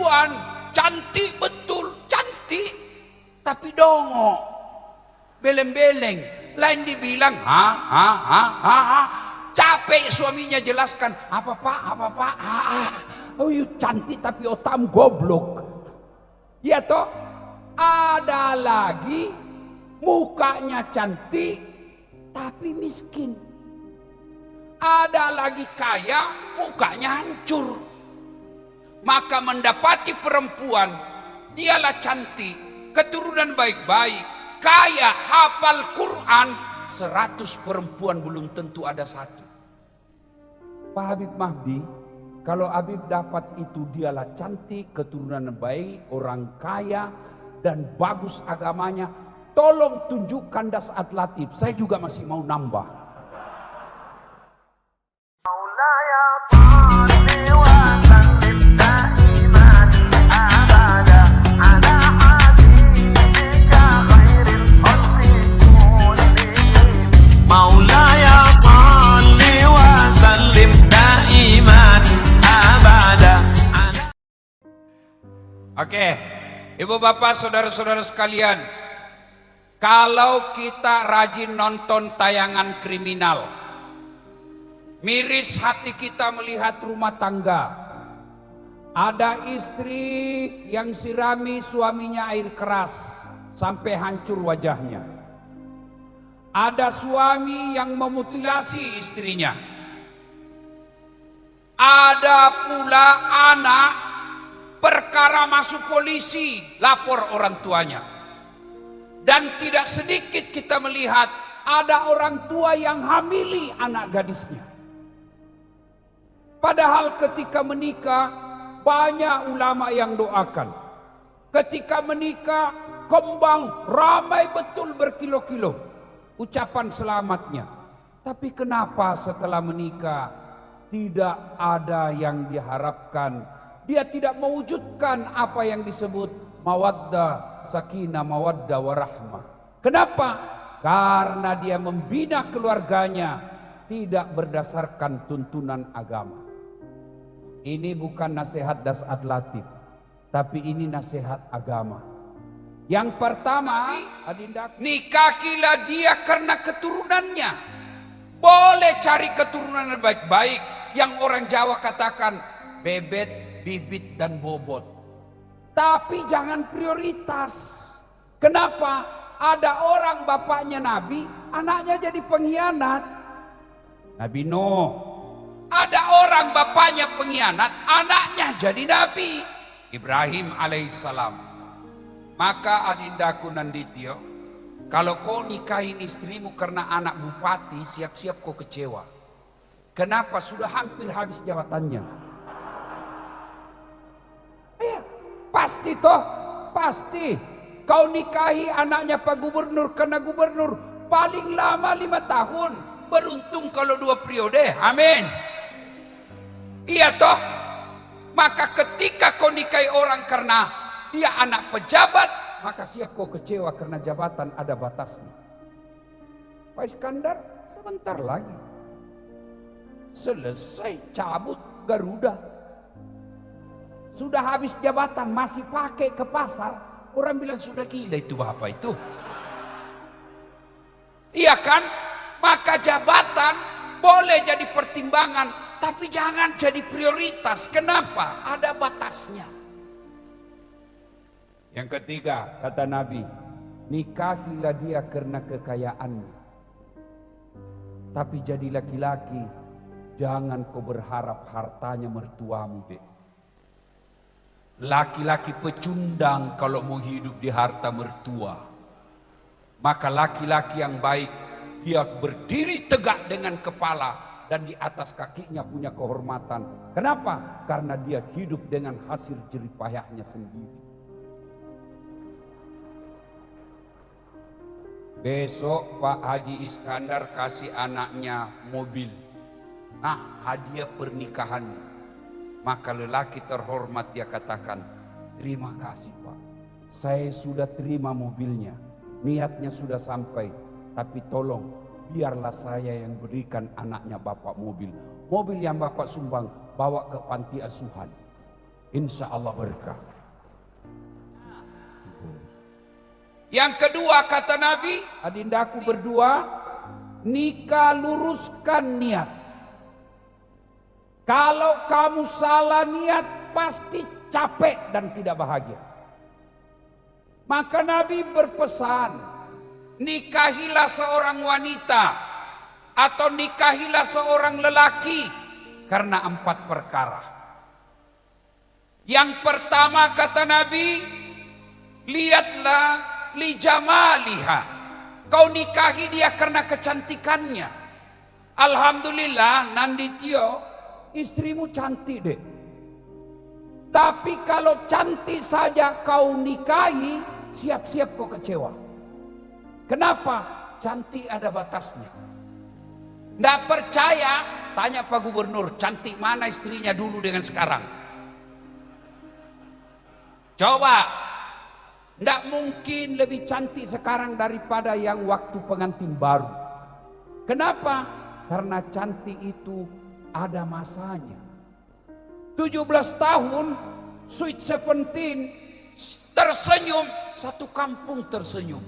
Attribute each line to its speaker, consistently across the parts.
Speaker 1: perempuan cantik betul, cantik, tapi dongo, beleng-beleng. Lain dibilang capek suaminya jelaskan, apa pak, oh you cantik tapi otakmu goblok. Ya toh. Ada lagi mukanya cantik tapi miskin. Ada lagi kaya, mukanya hancur. Maka mendapati perempuan, dialah cantik, keturunan baik-baik, kaya, hafal Quran, 100 perempuan belum tentu ada satu. Pak Habib Mahdi, kalau Habib dapat itu dialah cantik, keturunan baik, orang kaya, dan bagus agamanya, tolong tunjukkan Das'at Latif. Saya juga masih mau nambah. Oke, ibu bapak saudara-saudara sekalian, kalau kita rajin nonton tayangan kriminal, miris hati kita melihat rumah tangga. Ada istri yang sirami suaminya air keras sampai hancur wajahnya. Ada suami yang memutilasi istrinya. Ada pula anak perkara masuk polisi, lapor orang tuanya. Dan tidak sedikit kita melihat ada orang tua yang hamili anak gadisnya. Padahal ketika menikah banyak ulama yang doakan. Ketika menikah kembang ramai betul berkilo-kilo ucapan selamatnya. Tapi kenapa setelah menikah tidak ada yang diharapkan? Dia tidak mewujudkan apa yang disebut mawaddah, sakinah, mawaddah, warahmah. Kenapa? Karena dia membina keluarganya tidak berdasarkan tuntunan agama. Ini bukan nasihat Das'at Latif, tapi ini nasihat agama. Yang pertama, adinda, nikahilah dia karena keturunannya. Boleh cari keturunan yang baik-baik, yang orang Jawa katakan bebet, bibit dan bobot. Tapi jangan prioritas. Kenapa? Ada orang bapaknya Nabi, anaknya jadi pengkhianat. Nabi Nuh. Ada orang bapaknya pengkhianat, anaknya jadi Nabi Ibrahim alaihissalam. Maka adindaku Nandityo, kalau kau nikahin istrimu karena anak bupati, siap-siap kau kecewa. Kenapa? Sudah hampir habis jabatannya. Pasti toh, pasti. Kau nikahi anaknya Pak Gubernur karena gubernur paling lama 5 tahun. Beruntung kalau 2 periode, amin. Iya toh. Maka ketika kau nikahi orang karena dia anak pejabat, maka siap kau kecewa karena jabatan ada batasnya. Pak Iskandar sebentar lagi selesai cabut Garuda. Sudah habis jabatan masih pakai ke pasar. Orang bilang sudah gila itu bapak itu. Iya kan? Maka jabatan boleh jadi pertimbangan, tapi jangan jadi prioritas. Kenapa? Ada batasnya. Yang ketiga, kata Nabi, nikahilah dia karena kekayaannya. Tapi jadi laki-laki, jangan kau berharap hartanya mertuamu, Be. Laki-laki pecundang kalau mau hidup di harta mertua. Maka laki-laki yang baik, dia berdiri tegak dengan kepala dan di atas kakinya punya kehormatan. Kenapa? Karena dia hidup dengan hasil jerih payahnya sendiri. Besok Pak Haji Iskandar kasih anaknya mobil. Nah, hadiah pernikahannya. Maka lelaki terhormat dia katakan, terima kasih Pak, saya sudah terima mobilnya, niatnya sudah sampai, tapi tolong biarlah saya yang berikan anaknya Bapak mobil. Mobil yang Bapak sumbang bawa ke panti asuhan. Insya Allah berkah. Yang kedua kata Nabi, adindaku berdua, nikah luruskan niat. Kalau kamu salah niat pasti capek dan tidak bahagia. Maka Nabi berpesan, nikahilah seorang wanita atau nikahilah seorang lelaki karena 4 perkara. Yang pertama kata Nabi, lihatlah li jamaliha. Kau nikahi dia karena kecantikannya. Alhamdulillah Nanditio, istrimu cantik deh. Tapi kalau cantik saja kau nikahi, siap-siap kau kecewa. Kenapa? Cantik ada batasnya. Nggak percaya? Tanya Pak Gubernur, cantik mana istrinya dulu dengan sekarang? Coba. Nggak mungkin lebih cantik sekarang daripada yang waktu pengantin baru. Kenapa? Karena cantik itu ada masanya. 17 tahun, sweet 17, tersenyum, satu kampung tersenyum.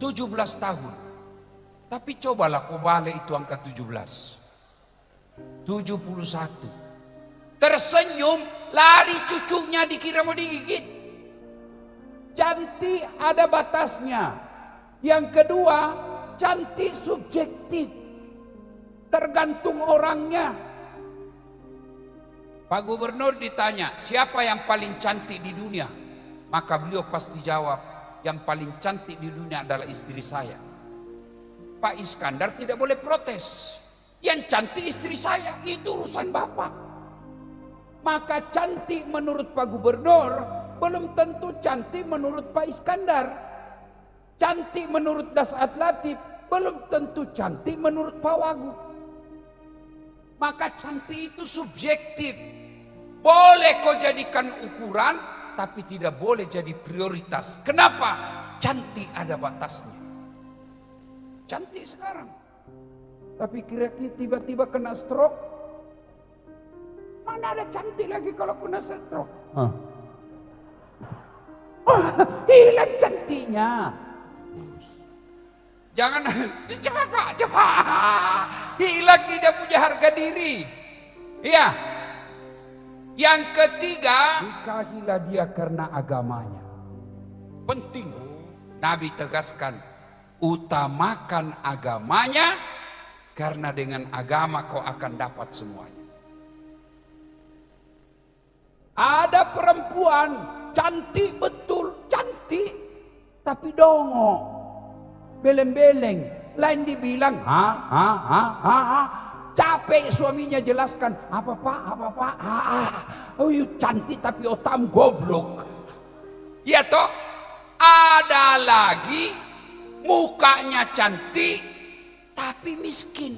Speaker 1: 17 tahun. Tapi cobalah kau balik itu angka 17. 71. Tersenyum, lari cucunya dikira mau digigit. Cantik ada batasnya. Yang kedua, cantik subjektif. Tergantung orangnya. Pak Gubernur ditanya, siapa yang paling cantik di dunia? Maka beliau pasti jawab, yang paling cantik di dunia adalah istri saya. Pak Iskandar tidak boleh protes. Yang cantik istri saya, itu urusan Bapak. Maka cantik menurut Pak Gubernur belum tentu cantik menurut Pak Iskandar. Cantik menurut Dasat Latif belum tentu cantik menurut Pak Wagub. Maka cantik itu subjektif. Boleh kau jadikan ukuran, tapi tidak boleh jadi prioritas. Kenapa? Cantik ada batasnya. Cantik sekarang, tapi kira-kira tiba-tiba kena stroke. Mana ada cantik lagi kalau kena stroke? Hilang cantiknya. Jangan cepat. Hilang tidak punya harga diri. Iya. Yang ketiga, nikahilah dia karena agamanya. Penting. Nabi tegaskan, utamakan agamanya karena dengan agama kau akan dapat semuanya. Ada perempuan cantik betul, cantik, tapi dongo, beleng-beleng. Lain dibilang, capek suaminya jelaskan, apa pak, oh you cantik tapi otakmu goblok. Ya toh, ada lagi mukanya cantik tapi miskin.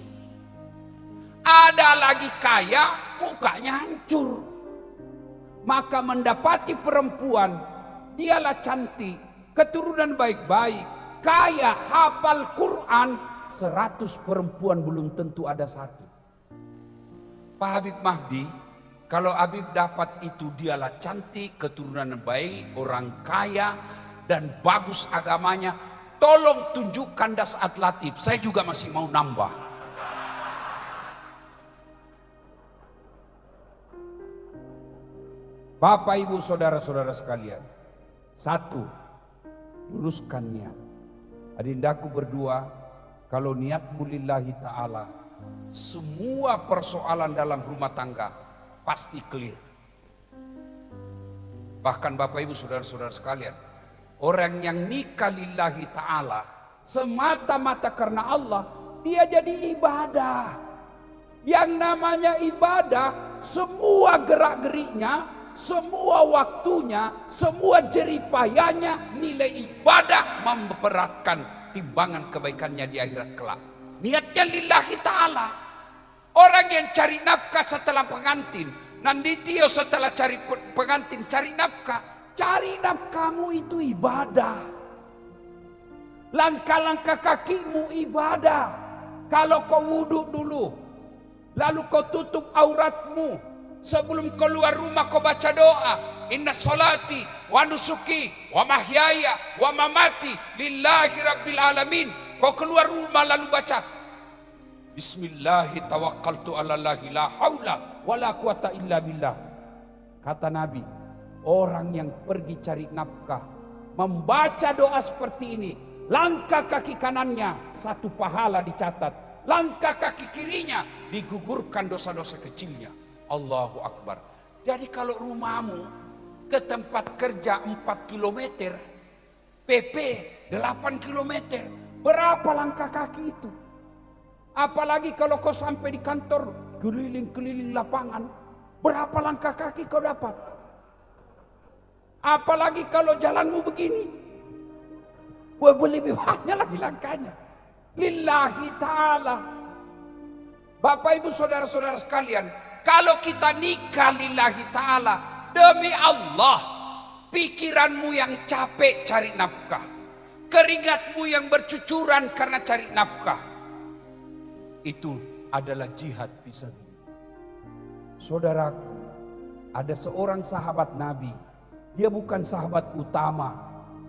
Speaker 1: Ada lagi kaya, mukanya hancur. Maka mendapati perempuan, dialah cantik, keturunan baik-baik, kaya, hafal Quran, 100 perempuan belum tentu ada satu. Pak Habib Mahdi, kalau Habib dapat itu dialah cantik, keturunan baik, orang kaya, dan bagus agamanya, tolong tunjukkan Dasat Latif, saya juga masih mau nambah. Bapak, Ibu, saudara-saudara sekalian. 1. Luruskan niat. Adindaku berdua, kalau niatmu lillahi ta'ala, semua persoalan dalam rumah tangga pasti clear. Bahkan Bapak, Ibu, saudara-saudara sekalian, orang yang nikah lillahi ta'ala semata-mata karena Allah, dia jadi ibadah. Yang namanya ibadah, semua gerak-geriknya, semua waktunya, semua jeripayanya, nilai ibadah memberatkan timbangan kebaikannya di akhirat kelak. Niatnya lillahi ta'ala. Orang yang cari nafkah setelah pengantin, Nanditio setelah cari pengantin cari nafkah, cari nafkahmu itu ibadah. Langkah-langkah kakimu ibadah. Kalau kau wudhu dulu, lalu kau tutup auratmu, Sebelum keluar rumah kau baca doa. Inna salati wa nusuki wa mahyaya wa mamati lillahi rabbil alamin. Kau keluar rumah lalu baca Bismillahi tawakkaltu ala Allahi la haula wa la quwata illa billah. Kata Nabi, orang yang pergi cari nafkah membaca doa seperti ini, langkah kaki kanannya 1 pahala dicatat, langkah kaki kirinya digugurkan dosa-dosa kecilnya. Allahu Akbar. Jadi kalau rumahmu ke tempat kerja 4 km, PP 8 km, berapa langkah kaki itu? Apalagi kalau kau sampai di kantor keliling-keliling lapangan, berapa langkah kaki kau dapat? Apalagi kalau jalanmu begini, lebih banyak lagi langkahnya. Lillahi ta'ala. Bapak ibu saudara-saudara sekalian, kalau kita nikah lillahi ta'ala, demi Allah, pikiranmu yang capek cari nafkah, keringatmu yang bercucuran karena cari nafkah, itu adalah jihad fisabilillah. Saudaraku, ada seorang sahabat Nabi, dia bukan sahabat utama,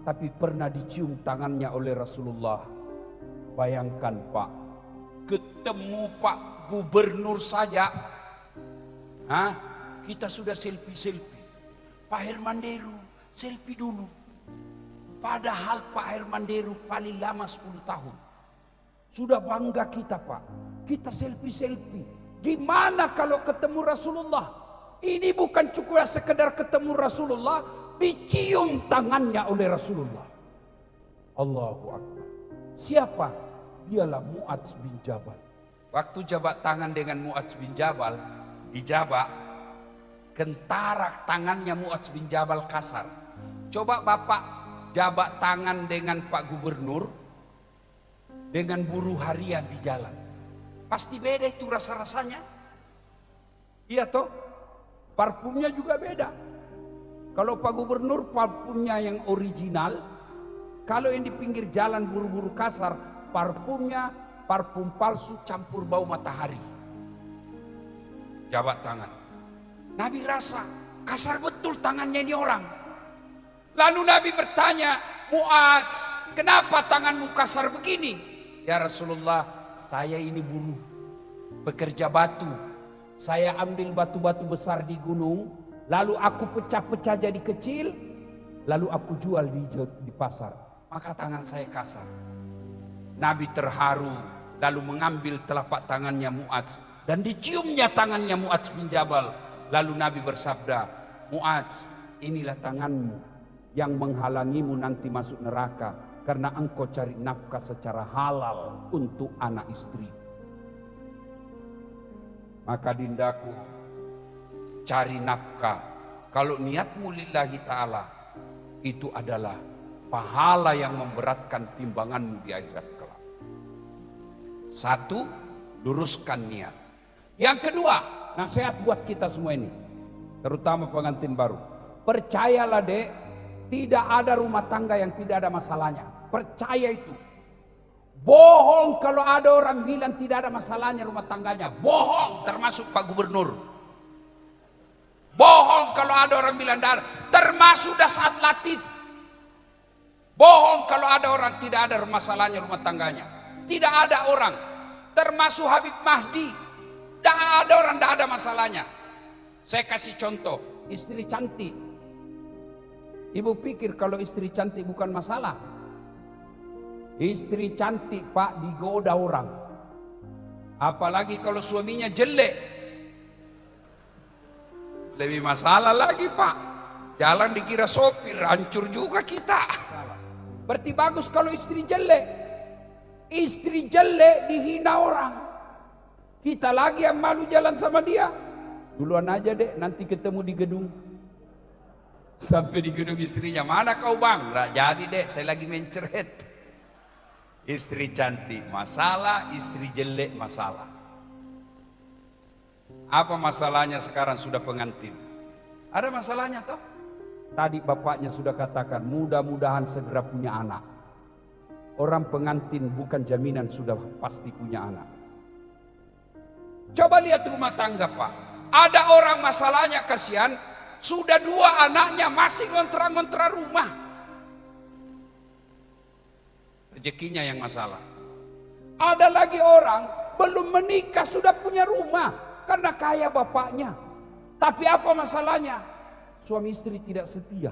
Speaker 1: tapi pernah dicium tangannya oleh Rasulullah. Bayangkan Pak, ketemu Pak Gubernur saja, kita sudah selfie. Pak Hermanderu selfie dulu. Padahal Pak Hermanderu paling lama 10 tahun. Sudah bangga kita Pak, kita selfie. Gimana kalau ketemu Rasulullah? Ini bukan cukup sekedar ketemu Rasulullah, dicium tangannya oleh Rasulullah. Allahu Akbar. Siapa? Dialah Mu'adz bin Jabal. Waktu jabat tangan dengan Mu'adz bin Jabal, dijabak, kentara tangannya Mu'adz bin Jabal kasar. Coba Bapak jabat tangan dengan Pak Gubernur, dengan buruh harian di jalan. Pasti beda itu rasa-rasanya. Iya toh? Parfumnya juga beda. Kalau Pak Gubernur parfumnya yang original, kalau yang di pinggir jalan buru-buru kasar, parfumnya parfum palsu campur bau matahari. Jabat tangan. Nabi rasa kasar betul tangannya ini orang. Lalu Nabi bertanya, Mu'adz, kenapa tanganmu kasar begini? Ya Rasulullah, saya ini buruh, pekerja batu. Saya ambil batu-batu besar di gunung, lalu aku pecah-pecah jadi kecil, lalu aku jual di pasar. Maka tangan saya kasar. Nabi terharu, lalu mengambil telapak tangannya Mu'adz dan diciumnya tangannya Mu'adz bin Jabal. Lalu Nabi bersabda, Mu'adz, inilah tanganmu yang menghalangimu nanti masuk neraka karena engkau cari nafkah secara halal untuk anak istri. Maka dindaku, cari nafkah kalau niatmu lillahi ta'ala, itu adalah pahala yang memberatkan timbanganmu di akhirat kelak. 1, luruskan niat. Yang kedua, nasihat buat kita semua ini, terutama pengantin baru. Percayalah dek, tidak ada rumah tangga yang tidak ada masalahnya. Percaya itu. Bohong kalau ada orang bilang tidak ada masalahnya rumah tangganya. Bohong, termasuk Pak Gubernur. Bohong kalau ada orang bilang tidak ada, termasuk Dasat Latif. Bohong kalau ada orang tidak ada masalahnya rumah tangganya. Tidak ada orang, termasuk Habib Mahdi. Tidak ada orang tidak ada masalahnya. Saya kasih contoh, istri cantik. Ibu pikir kalau istri cantik bukan masalah? Istri cantik Pak digoda orang. Apalagi kalau suaminya jelek. Lebih masalah lagi Pak. Jalan dikira sopir, hancur juga kita. Berarti bagus kalau istri jelek. Istri jelek dihina orang. Kita lagi yang malu jalan sama dia. Duluan aja dek, nanti ketemu di gedung. Sampai di gedung istrinya, mana kau bang? Nggak jadi dek, saya lagi menceret. Istri cantik masalah, istri jelek masalah. Apa masalahnya sekarang sudah pengantin? Ada masalahnya toh? Tadi bapaknya sudah katakan, mudah-mudahan segera punya anak. Orang pengantin bukan jaminan sudah pasti punya anak. Coba lihat rumah tangga Pak. Ada orang masalahnya kasihan, sudah 2 anaknya masih ngontrak-ngontrak rumah. Rezekinya yang masalah. Ada lagi orang belum menikah sudah punya rumah karena kaya bapaknya. Tapi apa masalahnya? Suami istri tidak setia.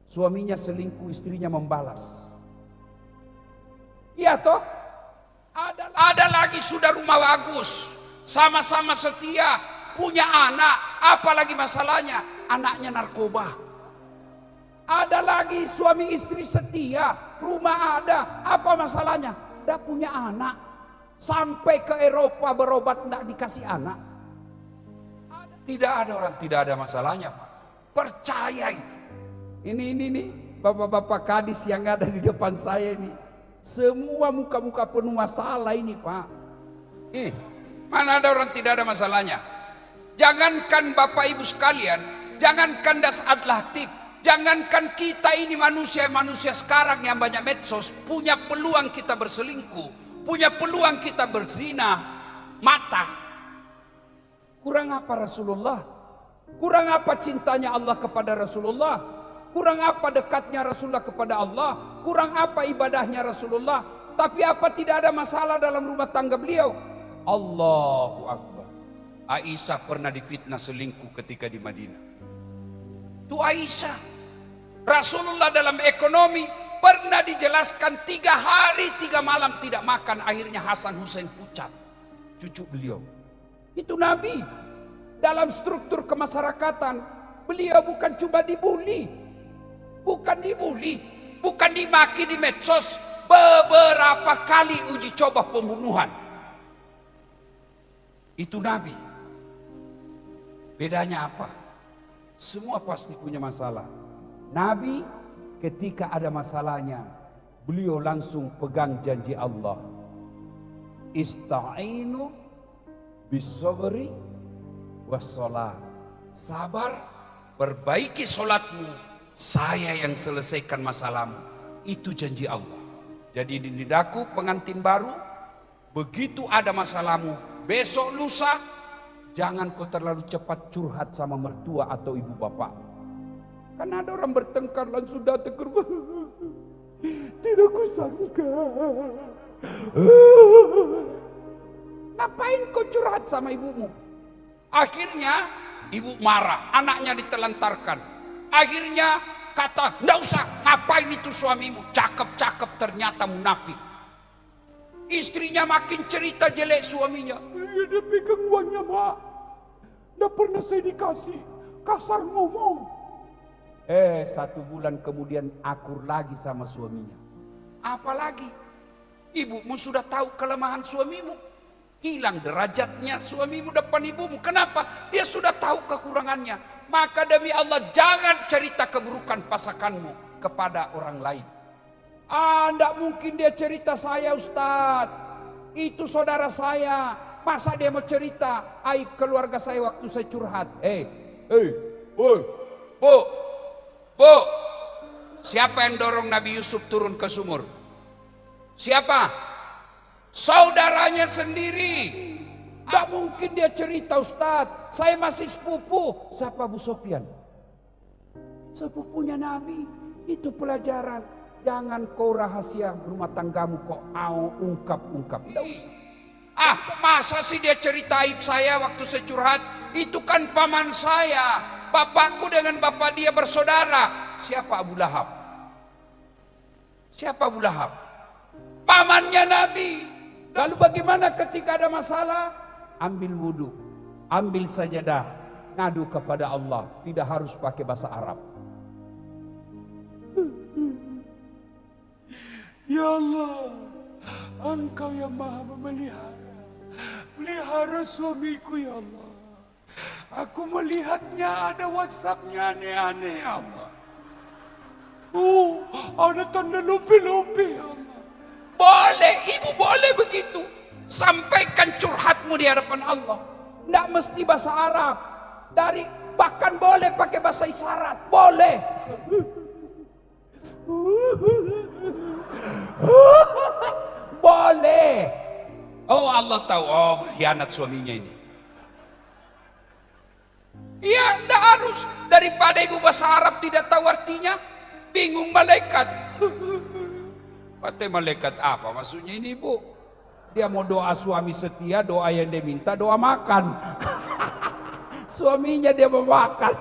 Speaker 1: Suaminya selingkuh, istrinya membalas. Iya toh? Ada lagi sudah rumah bagus, sama-sama setia, punya anak, apalagi masalahnya? Anaknya narkoba. Ada lagi suami istri setia, rumah ada, apa masalahnya? Udah punya anak, sampai ke Eropa berobat tidak dikasih anak. Tidak ada orang tidak ada masalahnya, Pak. Percaya itu. Ini nih, bapak-bapak kadis yang ada di depan saya ini. Semua muka-muka penuh masalah ini, Pak. Mana ada orang tidak ada masalahnya? Jangankan Bapak Ibu sekalian, jangankan Das Adlatif, jangankan kita ini manusia-manusia sekarang yang banyak medsos, punya peluang kita berselingkuh, punya peluang kita berzina, mata. Kurang apa Rasulullah? Kurang apa cintanya Allah kepada Rasulullah? Kurang apa dekatnya Rasulullah kepada Allah? Kurang apa ibadahnya Rasulullah? Tapi apa tidak ada masalah dalam rumah tangga beliau? Allahu Akbar. Aisyah pernah difitnah selingkuh ketika di Madinah. Itu Aisyah. Rasulullah dalam ekonomi pernah dijelaskan 3 hari 3 malam tidak makan. Akhirnya Hasan Hussein pucat, cucu beliau. Itu Nabi. Dalam struktur kemasyarakatan, beliau bukan cuma dibully, bukan dibully, bukan dimaki di medsos, beberapa kali uji coba pembunuhan. Itu Nabi. Bedanya apa? Semua pasti punya masalah. Nabi ketika ada masalahnya, beliau langsung pegang janji Allah. Ista'inu bis-sabri was-shalah. Sabar, perbaiki solatmu, saya yang selesaikan masalahmu. Itu janji Allah. Jadi di lidahku pengantin baru, begitu ada masalahmu, besok lusa, jangan kau terlalu cepat curhat sama mertua atau ibu bapak. Karena ada orang bertengkar langsung datang ke rumah. Tidak kusangka. Ngapain kau curhat sama ibumu? Akhirnya ibu marah, anaknya ditelantarkan. Akhirnya kata, nggak usah, ngapain itu suamimu? Cakep-cakep ternyata munafik. Istrinya makin cerita jelek suaminya. Dia pegang uangnya, Mak. Nggak pernah saya dikasih. Kasar ngomong. 1 bulan kemudian akur lagi sama suaminya. Apalagi? Ibumu sudah tahu kelemahan suamimu. Hilang derajatnya suamimu depan ibumu. Kenapa? Dia sudah tahu kekurangannya. Maka demi Allah jangan cerita keburukan pasanganmu kepada orang lain. Tidak mungkin dia cerita saya Ustaz. Itu saudara saya. Masa dia mau cerita aib keluarga saya waktu saya curhat? Bu, siapa yang dorong Nabi Yusuf turun ke sumur? Siapa? Saudaranya sendiri. Tidak mungkin dia cerita Ustaz. Saya masih sepupu. Siapa Bu Sofyan? Sepupunya Nabi. Itu pelajaran. Jangan kau rahasia rumah tanggamu kok ungkap-ungkap. Tidak usah. Masa sih dia cerita aib saya waktu saya curhat? Itu kan paman saya. Bapakku dengan bapak dia bersaudara. Siapa Abu Lahab? Siapa Abu Lahab? Pamannya Nabi. Lalu bagaimana ketika ada masalah? Ambil wudhu, ambil sajadah, ngadu kepada Allah. Tidak harus pakai bahasa Arab. Ya Allah, Engkau yang maha memelihara. Pelihara suamiku ya Allah. Aku melihatnya ada WhatsAppnya aneh-aneh ya Allah. Ada tanda lupi-lupi ya Allah. Boleh, ibu boleh begitu. Sampaikan curhatmu di hadapan Allah. Tidak mesti bahasa Arab. Bahkan boleh pakai bahasa isyarat. Boleh. Boleh. Oh Allah tahu. Oh berkhianat suaminya ini. Iya, enggak harus. Daripada ibu bahasa Arab tidak tahu artinya, bingung malaikat. Kata malaikat apa maksudnya ini, Bu? Dia mau doa suami setia, doa yang dia minta, doa makan. Suaminya dia mau makan.